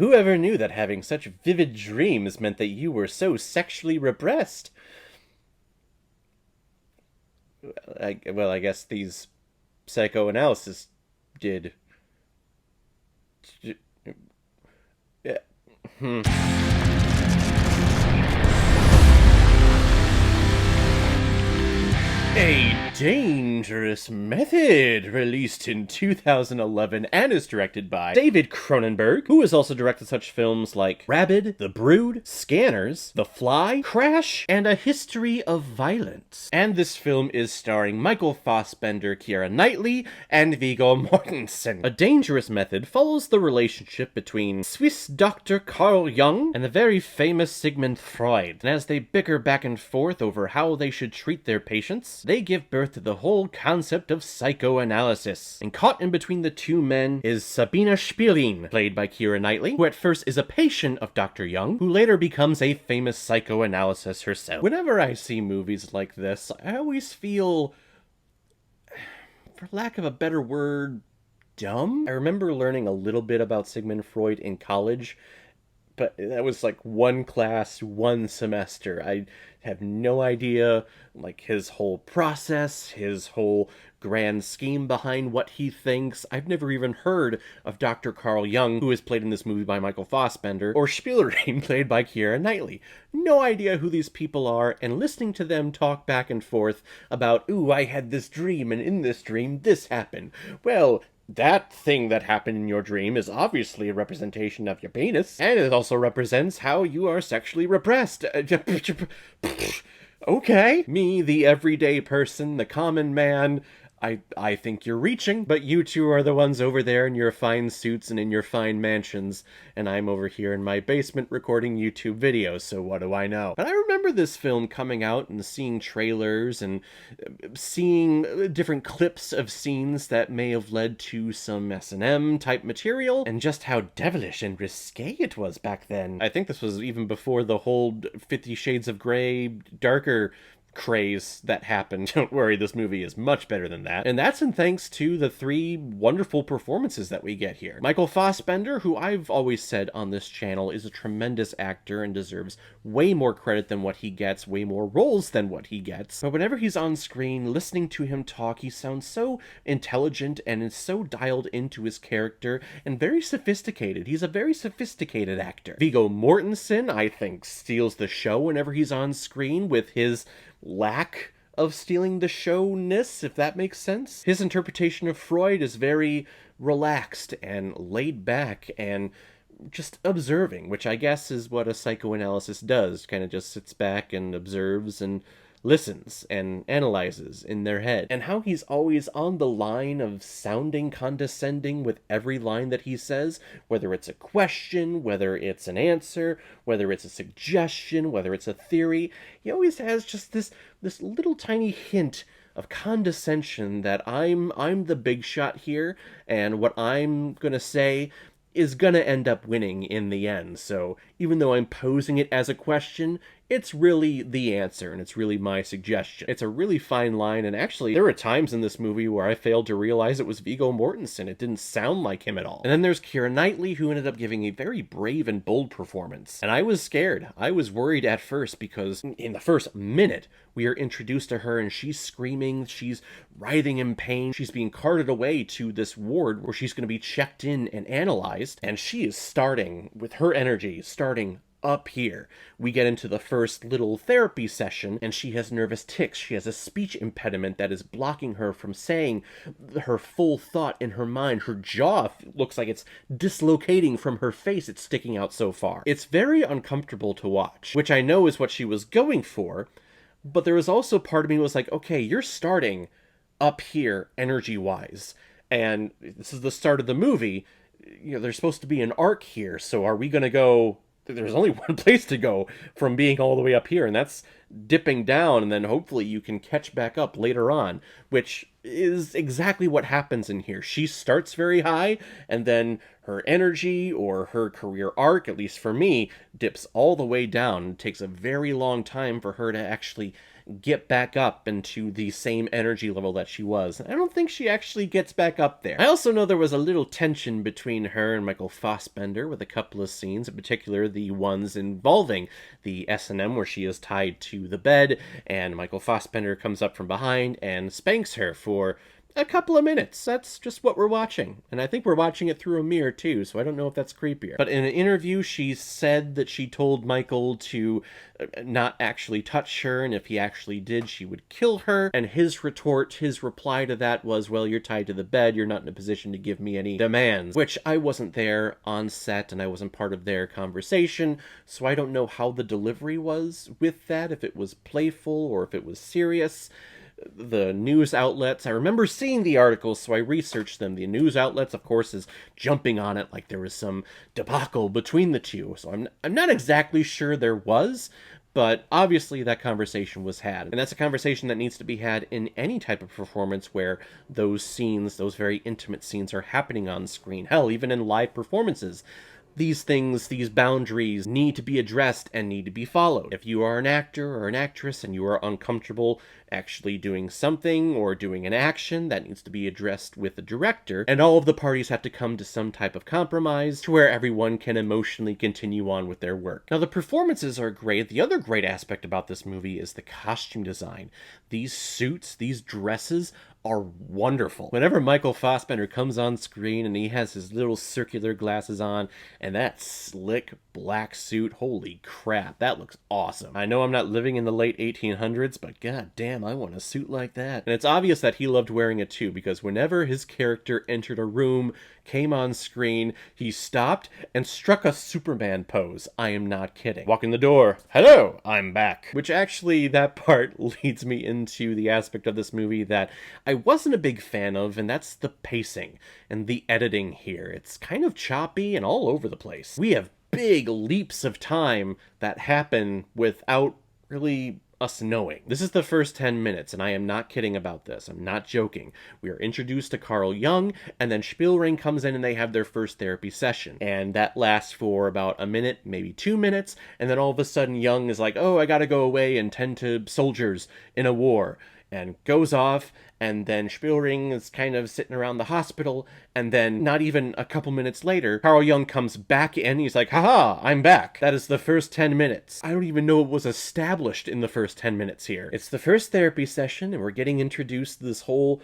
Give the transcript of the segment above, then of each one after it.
Whoever knew that having such vivid dreams meant that you were so sexually repressed? Well, I guess these psychoanalysis did. Yeah. A Dangerous Method, released in 2011 and is directed by David Cronenberg, who has also directed such films like Rabid, The Brood, Scanners, The Fly, Crash, and A History of Violence. And this film is starring Michael Fassbender, Keira Knightley, and Viggo Mortensen. A Dangerous Method follows the relationship between Swiss Dr. Carl Jung and the very famous Sigmund Freud, and as they bicker back and forth over how they should treat their patients, they give birth to the whole concept of psychoanalysis. And caught in between the two men is Sabina Spielin, played by Keira Knightley, who at first is a patient of Dr. Jung, who later becomes a famous psychoanalyst herself. Whenever I see movies like this, I always feel, for lack of a better word, dumb. I remember learning a little bit about Sigmund Freud in college, but that was like one class, one semester. I have no idea, like, his whole process, his whole grand scheme behind what he thinks. I've never even heard of Dr. Carl Jung, who is played in this movie by Michael Fassbender, or Spielrein, played by Keira Knightley. No idea who these people are, and listening to them talk back and forth about, ooh, I had this dream, and in this dream, this happened. Well, that thing that happened in your dream is obviously a representation of your penis, and it also represents how you are sexually repressed. Okay. Me, the everyday person, the common man, I think you're reaching, but you two are the ones over there in your fine suits and in your fine mansions, and I'm over here in my basement recording YouTube videos, so what do I know? But I remember this film coming out and seeing trailers and seeing different clips of scenes that may have led to some S&M type material, and just how devilish and risque it was back then. I think this was even before the whole 50 Shades of Grey, darker craze that happened. Don't worry, this movie is much better than that. And that's in thanks to the three wonderful performances that we get here. Michael Fassbender, who I've always said on this channel is a tremendous actor and deserves way more credit than what he gets, way more roles than what he gets. But whenever he's on screen, listening to him talk, he sounds so intelligent and is so dialed into his character and very sophisticated. He's a very sophisticated actor. Viggo Mortensen, I think, steals the show whenever he's on screen with his lack of stealing the showness, if that makes sense. His interpretation of Freud is very relaxed and laid back and just observing, which I guess is what a psychoanalysis does. Kind of just sits back and observes and listens and analyzes in their head. And how he's always on the line of sounding condescending with every line that he says, whether it's a question, whether it's an answer, whether it's a suggestion, whether it's a theory. He always has just this little tiny hint of condescension that I'm the big shot here, and what I'm gonna say is gonna end up winning in the end. So even though I'm posing it as a question, it's really the answer, and it's really my suggestion. It's a really fine line, and actually, there were times in this movie where I failed to realize it was Viggo Mortensen. It didn't sound like him at all. And then there's Keira Knightley, who ended up giving a very brave and bold performance. And I was scared. I was worried at first, because in the first minute, we are introduced to her, and she's screaming, she's writhing in pain, she's being carted away to this ward where she's going to be checked in and analyzed, and she is starting, with her energy, starting up here. We get into the first little therapy session, and she has nervous tics. She has a speech impediment that is blocking her from saying her full thought in her mind. Her jaw looks like it's dislocating from her face. It's sticking out so far. It's very uncomfortable to watch, which I know is what she was going for, but there was also part of me was like, okay, you're starting up here energy-wise, and this is the start of the movie. You know, there's supposed to be an arc here, so are we going to go... There's only one place to go from being all the way up here, and that's dipping down, and then hopefully you can catch back up later on, which is exactly what happens in here. She starts very high, and then her energy or her career arc, at least for me, dips all the way down. It takes a very long time for her to actually get back up into the same energy level that she was. I don't think she actually gets back up there. I also know there was a little tension between her and Michael Fassbender with a couple of scenes, in particular the ones involving the S&M where she is tied to the bed and Michael Fassbender comes up from behind and spanks her for a couple of minutes. That's just what we're watching. And I think we're watching it through a mirror too, so I don't know if that's creepier. But in an interview, she said that she told Michael to not actually touch her, and if he actually did, she would kill her. And his retort, his reply to that was, well, you're tied to the bed, you're not in a position to give me any demands. Which I wasn't there on set, and I wasn't part of their conversation, so I don't know how the delivery was with that, if it was playful or if it was serious. The news outlets, I remember seeing the articles, so I researched them. The news outlets, of course, is jumping on it like there was some debacle between the two. So I'm not exactly sure there was, but obviously that conversation was had. And that's a conversation that needs to be had in any type of performance where those scenes, those very intimate scenes, are happening on screen. Hell, even in live performances. These things, these boundaries need to be addressed and need to be followed. If you are an actor or an actress and you are uncomfortable actually doing something or doing an action, that needs to be addressed with the director, and all of the parties have to come to some type of compromise to where everyone can emotionally continue on with their work. Now, the performances are great. The other great aspect about this movie is the costume design. These suits, these dresses are wonderful. Whenever Michael Fassbender comes on screen and he has his little circular glasses on and that slick black suit, holy crap, that looks awesome. I know I'm not living in the late 1800s, but god damn, I want a suit like that. And it's obvious that he loved wearing it too, because whenever his character entered a room, came on screen, he stopped and struck a Superman pose. I am not kidding. Walk in the door. Hello, I'm back. Which actually, that part leads me into the aspect of this movie that I wasn't a big fan of, and that's the pacing and the editing here. It's kind of choppy and all over the place. We have big leaps of time that happen without really us knowing. This is the first 10 minutes, and I am not kidding about this. I'm not joking. We are introduced to Carl Jung, and then Spielring comes in and they have their first therapy session. And that lasts for about a minute, maybe 2 minutes, and then all of a sudden Jung is like, oh, I gotta go away and tend to soldiers in a war. And goes off, and then Spielring is kind of sitting around the hospital, and then not even a couple minutes later, Carl Jung comes back in, he's like, haha, I'm back. That is the first 10 minutes. I don't even know what was established in the first 10 minutes here. It's the first therapy session, and we're getting introduced to this whole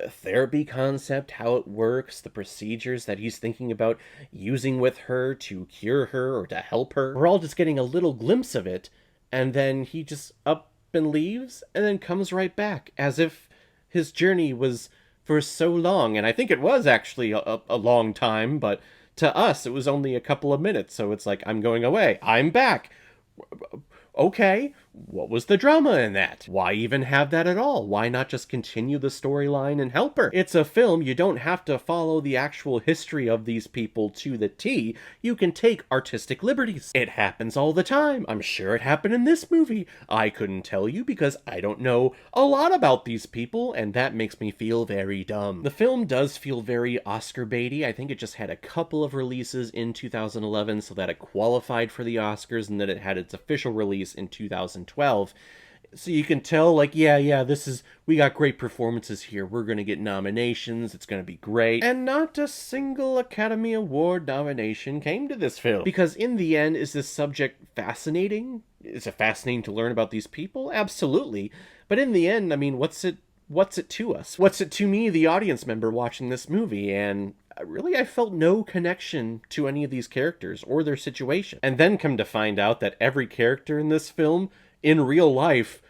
therapy concept, how it works, the procedures that he's thinking about using with her to cure her or to help her. We're all just getting a little glimpse of it, and then he just up and leaves and then comes right back as if his journey was for so long. And I think it was actually a long time, but to us it was only a couple of minutes. So it's like, I'm going away, I'm back. Okay, what was the drama in that? Why even have that at all? Why not just continue the storyline and help her? It's a film. You don't have to follow the actual history of these people to the T. You can take artistic liberties. It happens all the time. I'm sure it happened in this movie. I couldn't tell you because I don't know a lot about these people, and that makes me feel very dumb. The film does feel very Oscar baity. I think it just had a couple of releases in 2011 so that it qualified for the Oscars, and that it had its official release in 2012. So you can tell, like, yeah, we got great performances here. We're gonna get nominations. It's gonna be great. And not a single Academy Award nomination came to this film. Because in the end, is this subject fascinating? Is it fascinating to learn about these people? Absolutely. But in the end, I mean, what's it to us? What's it to me, the audience member watching this movie? And really, I felt no connection to any of these characters or their situation. And then come to find out that every character in this film, in real life,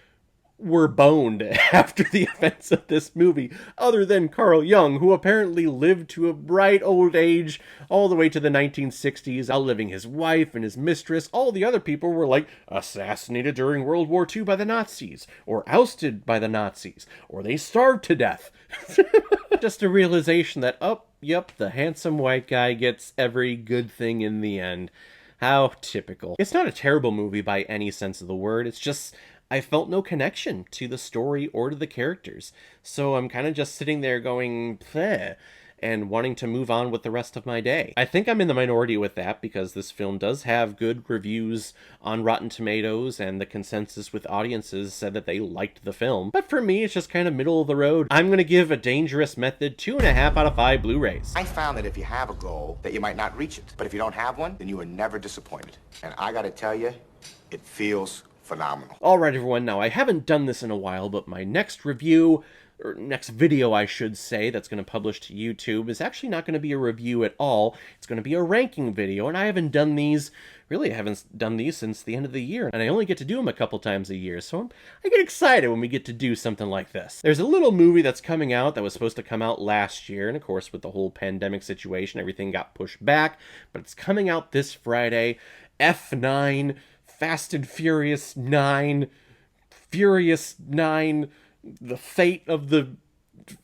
were boned after the events of this movie, other than Carl Jung, who apparently lived to a bright old age all the way to the 1960s, outliving his wife and his mistress. All the other people were like assassinated during World War II by the Nazis, or ousted by the Nazis, or they starved to death. Just a realization that, oh, yep, the handsome white guy gets every good thing in the end. How typical. It's not a terrible movie by any sense of the word. It's just, I felt no connection to the story or to the characters. So I'm kind of just sitting there going, bleh. and wanting to move on with the rest of my day. I think I'm in the minority with that because this film does have good reviews on Rotten Tomatoes, and the consensus with audiences said that they liked the film. But for me, it's just kind of middle of the road. I'm going to give A Dangerous Method 2.5 out of 5 Blu-rays. I found that if you have a goal, that you might not reach it. But if you don't have one, then you are never disappointed. And I gotta tell you, it feels phenomenal. Alright everyone, now I haven't done this in a while, but my next review, or next video I should say, that's going to publish to YouTube is actually not going to be a review at all. It's going to be a ranking video, and I haven't done these, really I haven't done these since the end of the year, and I only get to do them a couple times a year, so I get excited when we get to do something like this. There's a little movie that's coming out that was supposed to come out last year, and of course with the whole pandemic situation, everything got pushed back, but it's coming out this Friday. F9, Fast and Furious 9, Furious 9, The Fate of the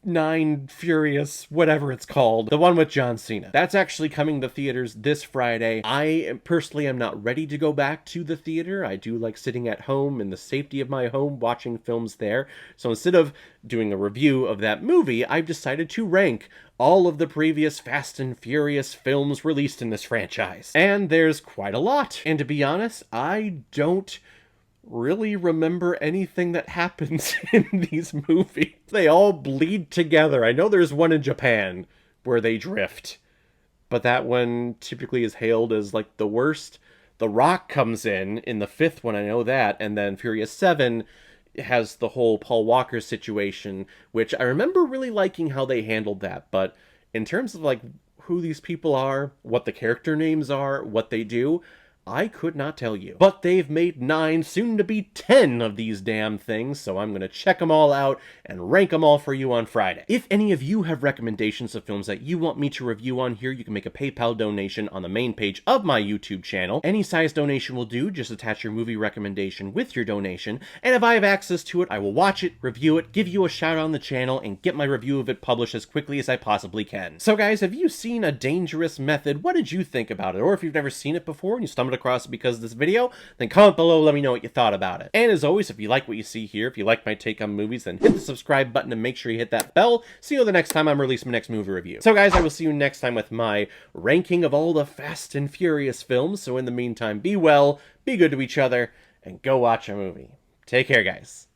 Nine Furious, whatever it's called. The one with John Cena. That's actually coming to theaters this Friday. I personally am not ready to go back to the theater. I do like sitting at home in the safety of my home watching films there. So instead of doing a review of that movie, I've decided to rank all of the previous Fast and Furious films released in this franchise. And there's quite a lot. And to be honest, I don't really remember anything that happens in these movies. They all bleed together. I know there's one in Japan where they drift, but that one typically is hailed as like the worst. The Rock comes in the fifth one, I know that, and then Furious 7 has the whole Paul Walker situation, which I remember really liking how they handled that, but in terms of like who these people are, what the character names are, what they do, I could not tell you. But they've made 9, soon to be 10 of these damn things, so I'm gonna check them all out and rank them all for you on Friday. If any of you have recommendations of films that you want me to review on here, you can make a PayPal donation on the main page of my YouTube channel. Any size donation will do, just attach your movie recommendation with your donation, and if I have access to it, I will watch it, review it, give you a shout out on the channel, and get my review of it published as quickly as I possibly can. So guys, have you seen A Dangerous Method? What did you think about it? Or if you've never seen it before and you stumbled across it because of this video, then comment below, let me know what you thought about it. And as always, if you like what you see here, if you like my take on movies, then hit the subscribe button and make sure you hit that bell. See you the next time I'm releasing my next movie review. So guys, I will see you next time with my ranking of all the Fast and Furious films. So in the meantime, be well, be good to each other, and go watch a movie. Take care, guys.